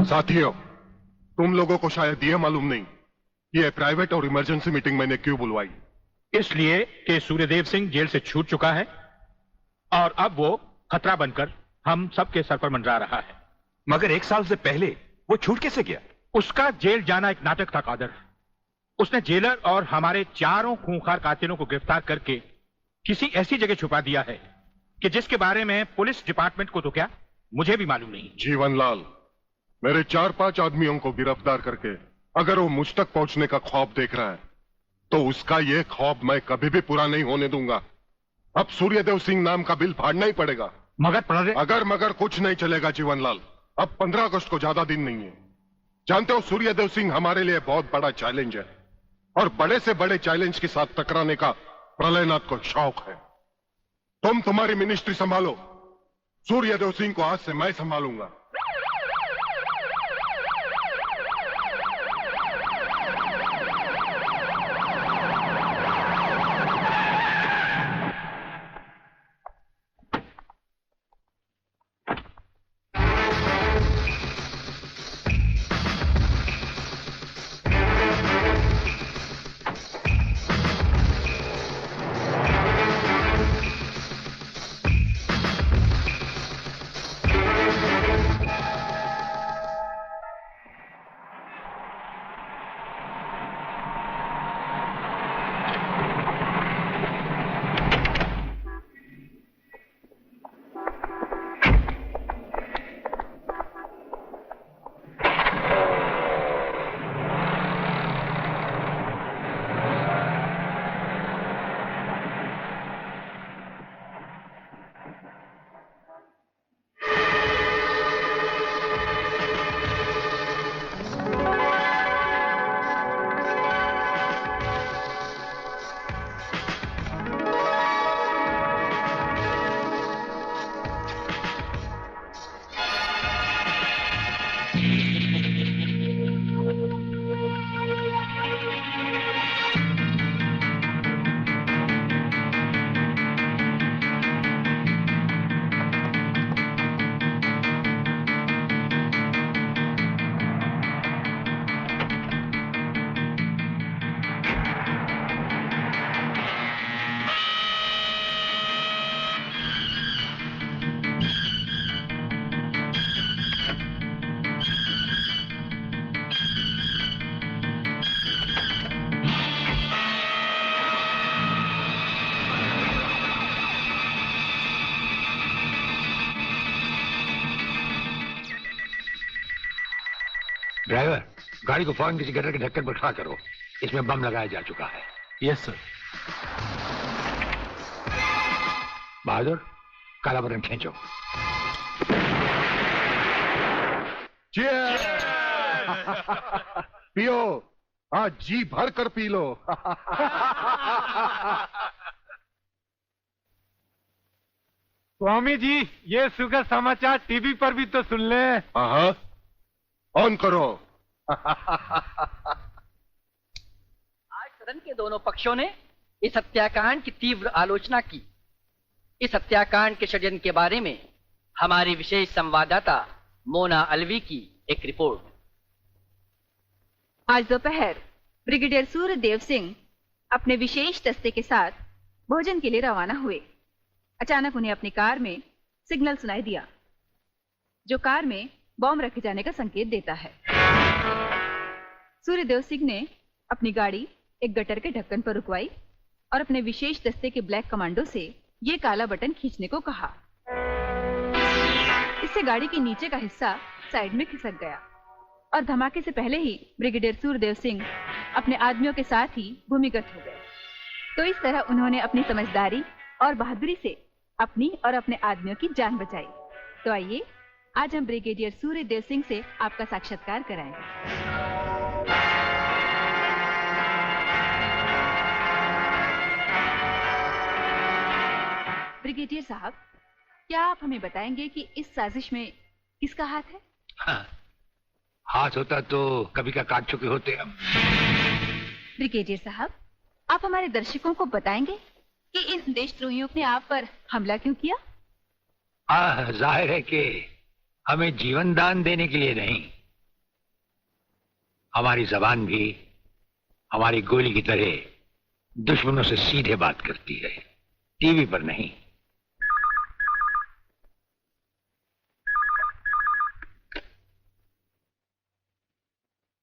साथियों, तुम लोगों को शायद ये मालूम नहीं कि ये प्राइवेट और इमरजेंसी मीटिंग मैंने क्यों बुलवाई। इसलिए कि सूर्यदेव सिंह जेल से छूट चुका है और अब वो खतरा बनकर हम सबके सर पर मंडरा रहा है। मगर 1 साल से पहले वो छूट कैसे गया? उसका जेल जाना एक नाटक था कादर। उसने जेलर और हमारे चारों खूंखार कातिलों को गिरफ्तार करके किसी ऐसी जगह छुपा दिया है कि जिसके बारे में पुलिस डिपार्टमेंट को तो क्या, मुझे भी मालूम नहीं। जीवनलाल, मेरे 4-5 आदमियों को गिरफ्तार करके अगर वो मुझ तक पहुंचने का ख्वाब देख रहा है तो उसका ये ख्वाब मैं कभी भी पूरा नहीं होने दूंगा। अब सूर्यदेव सिंह नाम का बिल फाड़ना ही पड़ेगा। मगर अगर मगर कुछ नहीं चलेगा जीवनलाल। अब 15 अगस्त को ज्यादा दिन नहीं है। जानते हो, सूर्यदेव सिंह हमारे लिए बहुत बड़ा चैलेंज है और बड़े से बड़े चैलेंज के साथ टकराने का प्रलयनाथ को शौक है। तुम तुम्हारी मिनिस्ट्री संभालो, सूर्यदेव सिंह को आज से मैं संभालूंगा। ड्राइवर, गाड़ी को फौरन किसी गटर के ढक्कन पर खड़ा करो। इसमें बम लगाया जा चुका है। Yes sir. बहादुर, काला बटन खींचो। पियो, आज जी भर कर पी लो। स्वामी जी, ये सुखद समाचार टीवी पर भी तो सुन ले। हाँ, ऑन करो। आज सदन के दोनों पक्षों ने इस हत्याकांड की तीव्र आलोचना की। इस हत्याकांड के षड्यंत्र के बारे में हमारी विशेष संवाददाता मोना अलवी की एक रिपोर्ट। आज दोपहर ब्रिगेडियर सूर्यदेव सिंह अपने विशेष दस्ते के साथ भोजन के लिए रवाना हुए। अचानक उन्हें अपनी कार में सिग्नल सुनाई दिया, जो कार में बॉम्ब रखे जाने का संकेत देता है। सूर्यदेव सिंह ने अपनी गाड़ी एक गटर के ढक्कन पर रुकवाई और अपने विशेष दस्ते के ब्लैक कमांडो से ये काला बटन खींचने को कहा। इससे गाड़ी के नीचे का हिस्सा साइड में खिसक गया और धमाके से पहले ही ब्रिगेडियर सूर्यदेव सिंह अपने आदमियों के साथ ही भूमिगत हो गए। तो इस तरह उन्होंने अपनी समझदारी और बहादुरी से अपनी और अपने आदमियों की जान बचाई। तो आइए आज हम ब्रिगेडियर सूर्यदेव सिंह से आपका साक्षात्कार कराएंगे। ब्रिगेडियर साहब, क्या आप हमें बताएंगे कि इस साजिश में किसका हाथ है? हाँ, हाथ होता तो कभी का काट चुके होते हम। ब्रिगेडियर साहब, आप हमारे दर्शकों को बताएंगे कि इन देशद्रोहियों ने आप पर हमला क्यों किया? जाहिर है कि हमें जीवन दान देने के लिए नहीं, हमारी जबान भी हमारी गोली की तरह दुश्मनों से सीधे बात करती है, टीवी पर नहीं।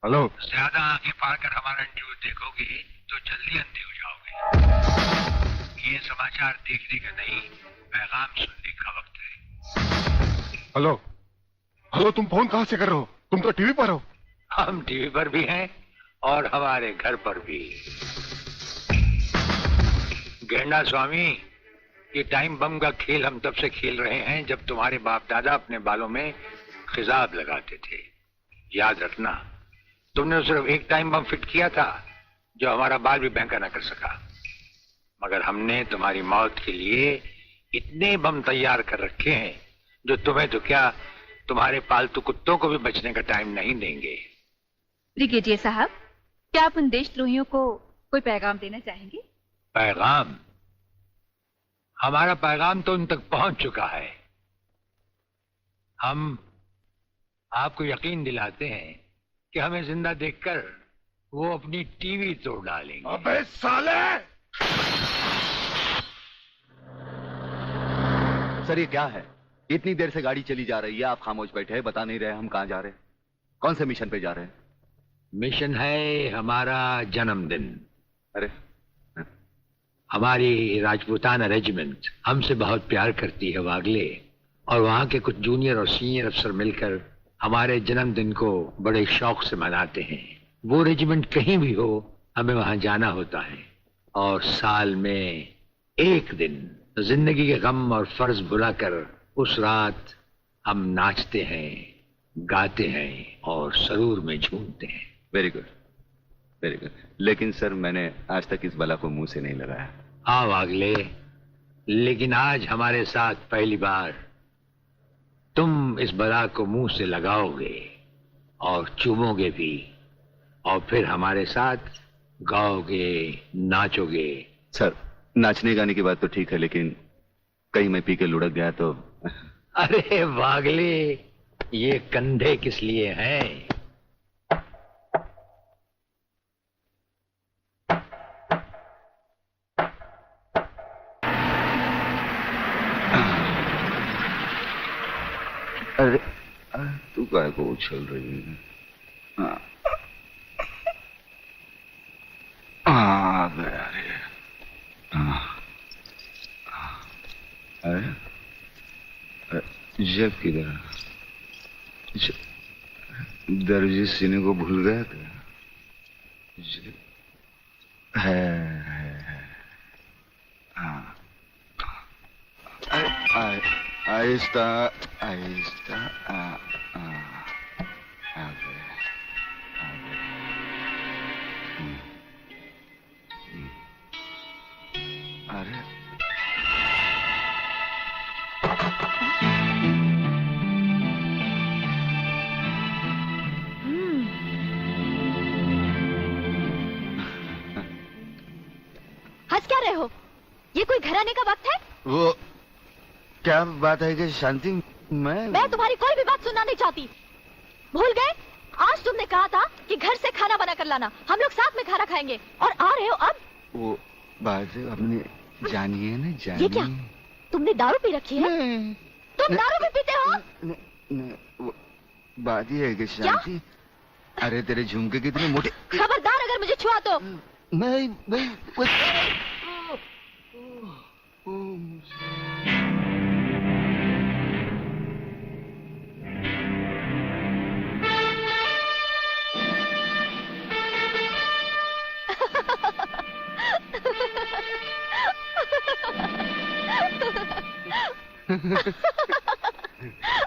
हेलो। ज्यादा आंखें फाड़ कर हमारा न्यूज देखोगे तो जल्दी अंधे हो जाओगे। ये समाचार देखने का नहीं, पैगाम सुनने का वक्त है। हेलो हेलो, तुम फोन कहां से कर रहे हो? तुम तो टीवी पर हो। हम टीवी पर भी हैं और हमारे घर पर भी। गेंडा स्वामी, ये टाइम बम का खेल हम तब से खेल रहे हैं जब तुम्हारे बाप दादा अपने बालों में खिजाब लगाते थे। याद रखना, तुमने सिर्फ एक टाइम बम फिट किया था जो हमारा बाल भी बैंका न कर सका, मगर हमने तुम्हारी मौत के लिए इतने बम तैयार कर रखे हैं जो तुम्हें तो क्या, तुम्हारे पालतू कुत्तों को भी बचने का टाइम नहीं देंगे। ब्रिगेडियर साहब, क्या आप उन देशद्रोहियों को कोई पैगाम देना चाहेंगे? पैगाम? हमारा पैगाम तो उन तक पहुंच चुका है। हम आपको यकीन दिलाते हैं कि हमें जिंदा देखकर वो अपनी टीवी तोड़ डालेंगे। अबे साले! सर ये क्या है? इतनी देर से गाड़ी चली जा रही है, आप खामोश बैठे हैं, बता नहीं रहे हम कहां जा रहे हैं, कौन से मिशन पे जा रहे हैं? मिशन है हमारा जन्मदिन। अरे हमारी राजपूताना रेजिमेंट हमसे बहुत प्यार करती है वागले, और वहां के कुछ जूनियर और सीनियर अफसर मिलकर हमारे जन्मदिन को बड़े शौक से मनाते हैं। वो रेजिमेंट कहीं भी हो, हमें वहां जाना होता है, और साल में एक दिन जिंदगी के गम और फर्ज भुलाकर उस रात हम नाचते हैं, गाते हैं और सरूर में झूमते हैं। Very good, very good. लेकिन सर मैंने आज तक इस बला को मुंह से नहीं लगाया। हाँ वागले, लेकिन आज हमारे साथ पहली बार तुम इस बला को मुंह से लगाओगे और चूमोगे भी, और फिर हमारे साथ गाओगे, नाचोगे। सर नाचने गाने की बात तो ठीक है, लेकिन कहीं मैं पी के लुढ़क गया तो? अरे वागले, ये कंधे किस लिए हैं? अरे तू काय को उछल रही है? आ गया रे। अरे जब किधर? दर्जी सीने को भूल गया क्या? है। हाँ, आहिस्ता आहिस्ता आ गया। अरे हंस क्या रहे हो? ये कोई घर आने का वक्त है? वो क्या बात है कि शांति, मैं तुम्हारी कोई भी बात सुनना नहीं चाहती। भूल गए? आज तुमने कहा था कि घर से खाना बना कर लाना, हम लोग साथ में खाना खाएंगे, और आ रहे हो अब? वो बात अपने जानिए ना, जानिए। ये क्या? तुमने दारू पी रखी है? तुम दारू भी पीते हो? वो बात ये है कि शांति, अरे तेरे झुमके कितने मोटे। खबरदार अगर मुझे छुआ तो। मैं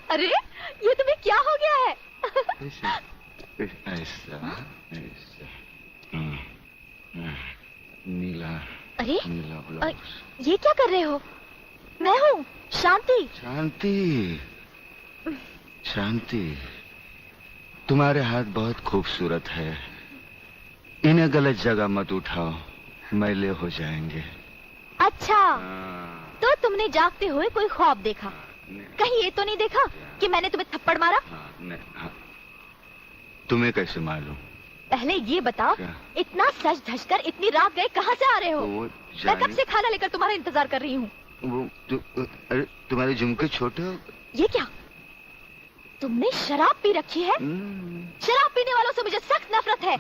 अरे ये तुम्हें क्या हो गया है? ऐसा ऐसा नीला। अरे नीला ब्लाउज। ये क्या कर रहे हो? मैं हूँ शांति। शांति, शांति, तुम्हारे हाथ बहुत खूबसूरत है, इन्हें गलत जगह मत उठाओ, मैले हो जाएंगे। अच्छा, तो तुमने जागते हुए कोई ख्वाब देखा? कहीं ये तो नहीं देखा कि मैंने तुम्हें थप्पड़ मारा? तुम्हें कैसे मालूम? पहले ये बताओ, इतना सज धज कर इतनी रात गए कहाँ से आ रहे हो? मैं कब से खाना लेकर तुम्हारा इंतजार कर रही हूँ। अरे तुम्हारे झुमके छोटे हो। ये क्या, तुमने शराब पी रखी है? शराब पीने वालों से मुझे सख्त नफरत है।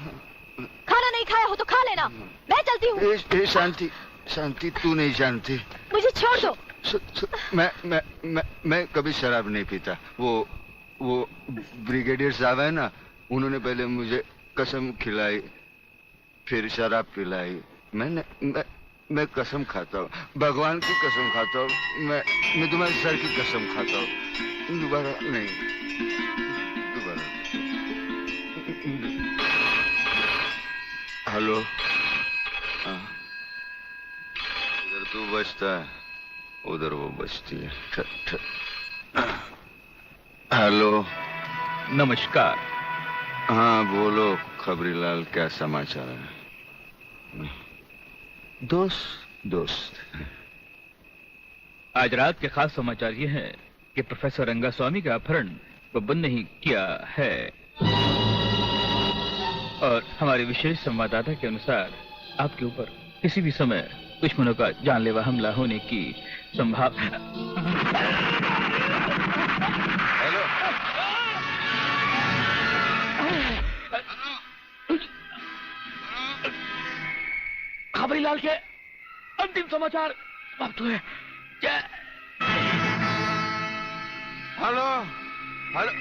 खाना नहीं खाया हो तो खा लेना, मैं चलती हूँ। शांति शांति, तू नहीं जानती। मुझे छोड़ दो। मैं कभी शराब नहीं पीता। वो ब्रिगेडियर साहब है ना, उन्होंने पहले मुझे कसम खिलाई, फिर शराब पिलाई। मैं कसम खाता हूँ, भगवान की कसम खाता हूँ। मैं तुम्हारे सर की कसम खाता हूँ। दोबारा नहीं, दोबारा। हेलो, इधर तू बचता है, उधर वो बचती है। हेलो, नमस्कार। हाँ बोलो खबरीलाल, क्या समाचार है? दोस्त आज रात के खास समाचार ये हैं कि प्रोफेसर रंगास्वामी का अपहरण बंद नहीं किया है, और हमारे विशेष संवाददाता के अनुसार आपके ऊपर किसी भी समय दुश्मनों का जानलेवा हमला होने की संभावना। खबरीलाल के अंतिम समाचार समाप्त हुए। हेलो हेलो,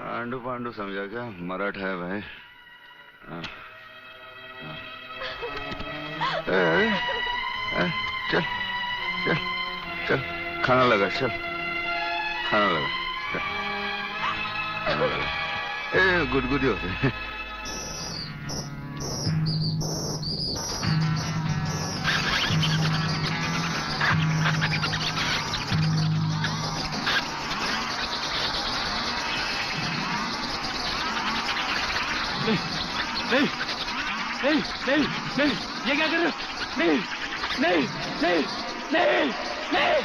आंडू पांडू समझा क्या? मराठा है भाई। चल चल चल, खाना लगा, चल खाना लगा, खाना लगा। गुदगुदी होते। नहीं नहीं नहीं नहीं, ये क्या कर रहे हो? नहीं नहीं नहीं नहीं नहीं नहीं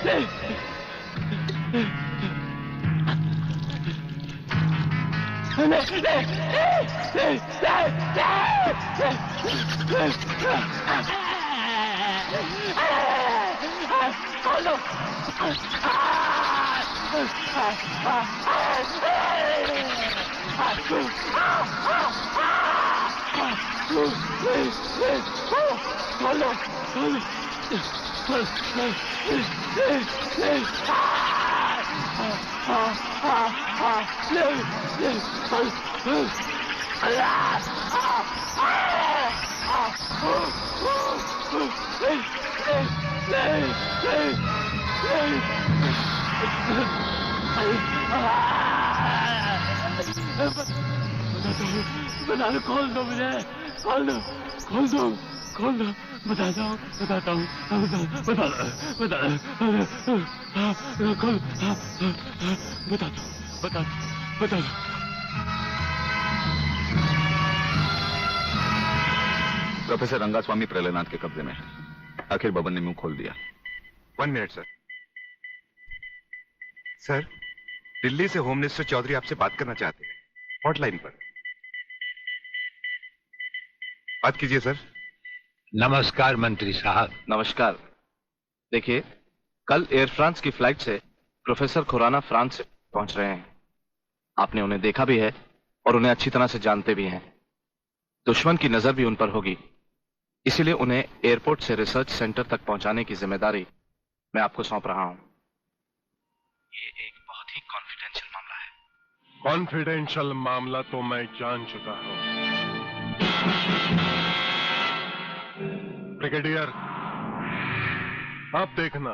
नहीं नहीं बता दो, खोल दो मुझे, खोल दो, खोल दो, खोल दो, बताता हूँ, बताता हूँ, बता दो, बता दो, खोल, बता दो, बता दो, बता दो। प्रोफेसर रंगास्वामी प्रलयनाथ के कब्जे में है। आखिर बबन ने मुंह खोल दिया। 1 मिनट सर। सर, दिल्ली से होम मिनिस्टर चौधरी आपसे बात करना चाहते हैं, हॉटलाइन पर। बात कीजिए सर। नमस्कार मंत्री साहब। नमस्कार। देखिए, कल एयर फ्रांस की फ्लाइट से प्रोफेसर खुराना फ्रांस से पहुंच रहे हैं। आपने उन्हें देखा भी है और उन्हें अच्छी तरह से जानते भी हैं। दुश्मन की नजर भी उन पर होगी, इसीलिए उन्हें एयरपोर्ट से रिसर्च सेंटर तक पहुंचाने की जिम्मेदारी मैं आपको सौंप रहा हूं। ये एक बहुत ही कॉन्फिडेंशियल मामला है। कॉन्फिडेंशियल मामला तो मैं जान चुका हूं। ब्रिगेडियर, आप देखना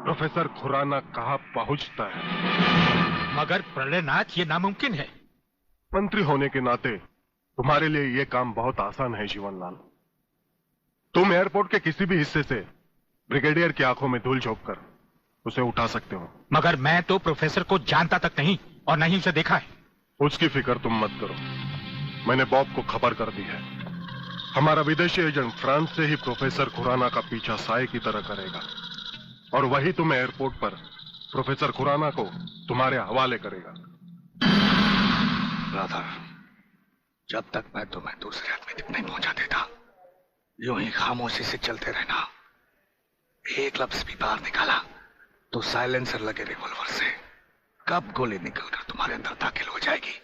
प्रोफेसर खुराना कहां पहुंचता है। मगर प्रलयनाथ, ये नामुमकिन है। मंत्री होने के नाते तुम्हारे लिए यह काम बहुत आसान है जीवनलाल। तुम एयरपोर्ट के किसी भी हिस्से से ब्रिगेडियर की आंखों में धूल झोंककर उसे उठा सकते हो। मगर मैं तो प्रोफेसर को जानता तक नहीं और नहीं उसे देखा है। उसकी फिक्र तुम मत करो, मैंने बॉब को खबर कर दी है। हमारा विदेशी एजेंट फ्रांस से ही प्रोफेसर खुराना का पीछा साए की तरह करेगा और वही तुम्हें एयरपोर्ट पर प्रोफेसर खुराना को तुम्हारे हवाले करेगा। ब्रदर, जब तक मैं तुम्हें दूसरे आदमी तक नहीं पहुंचा देता, यूं ही खामोशी से चलते रहना। एक लफ्ज भी बाहर निकाला तो साइलेंसर लगे रिवॉल्वर से कब गोली निकलकर तुम्हारे अंदर दाखिल हो जाएगी